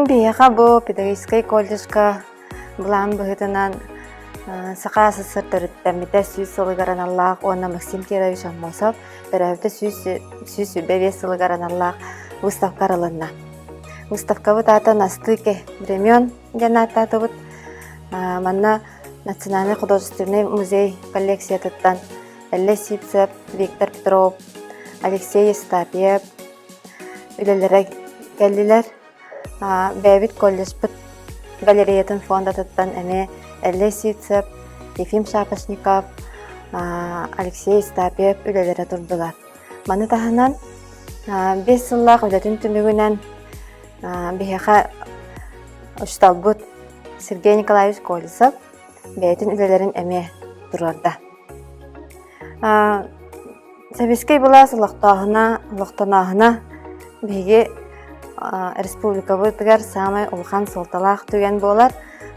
Мен бияха бу педагогический колледжка булан быһытынан сака сырттырыттаммита сүүс сылыгаран аллаах уонна Максим Кирович Аммосов төрөбүтэ сүүс бебес сылыгаран аллаах выставка араланна. Выставка вот ата настыке времен жанаттатыбыт манна Национальный художественный музей коллекция тыттан Элле Сипцев, Виктор Петров, Алексей Естапьев үлелерге келдилер. Бәбит колледж галереятын фонда тыттан эме Элле Сипцев, Ефим Шапошников, Алексей Естапьев үлелері турдулар. Маны таханан 5 сыллах үлетін түмігінен бияха ұшталбыт Сергей Николаевич Колесов бәйтін үлелерін әме тұрарда. Сәбескей бұла сылақтанағына бейге республика бұтығар самай ұлған солталақ түген болар.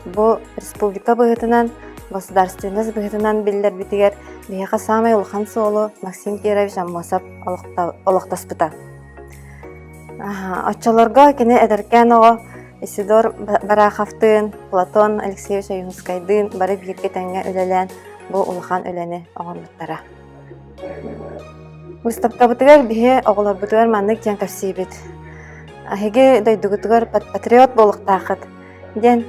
Бұл республика бұғытынан, государственность бұғытынан білдер бітігер бейге самай ұлған солы Максим Кирович Аммосов олықтаспыта. Отчаларға кені әдіркен оғы Исидор Бараховтын, Платон Алексеевич Аюнскайдын барып еркетенге үлелен бұл ұлған үлені оғырлықтара. Выставка бұтығар бейге оғылар бұтығар маннық кен көпсейбет. Ахеге дойдугутугар патриот болуктаахыт. Ден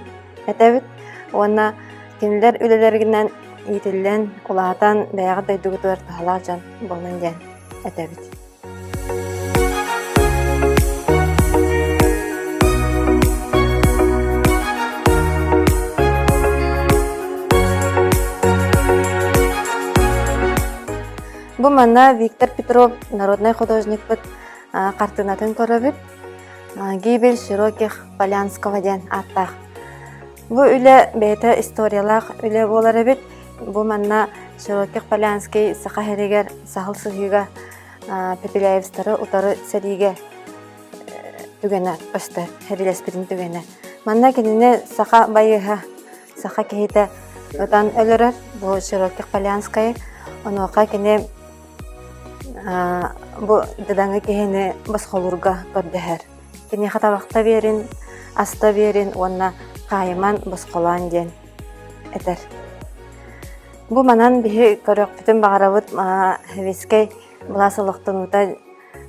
этебит уонна кинилер үлелергинен итиллен улаатан бэягы дойдугутугар тахалар жан болун ден этебит. Бу манна Виктор Петров, народный художник бит картинатын көрөбүт. Гибель широких Полянского ден аттах. Бу үле бейте историялах үле болары бит. Бу манна широких Полянский сахаригер сахыл сыгыга Пепеляевстары утары сәриге түгені өстер, хәрелеспетін түгені. Манна кеніне саха байыға, саха кейті өтан өлірір. Бу широких Полянская. Онуға кене бу дадаңы кейіні басқолурға көрдігер. Кені қатабақта берін, аста берін, онна қайыман басқолан ден әтір. Бұ манан бігі көрік бүтін бағарабыт хевескей бұласылықтың ұта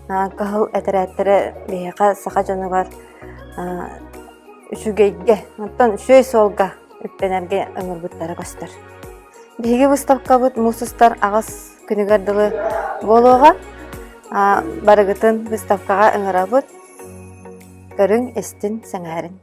қығыл әтір-әттірі бігі сақа жонығар үшігейге, оттан үшөй солға үппенерге өмір бұттары көстір. Бігі выставка бұт мұсыстар ағыз күнігардылы болуға барығытын выставкаға үңірабыт көрің істін сәңәрін.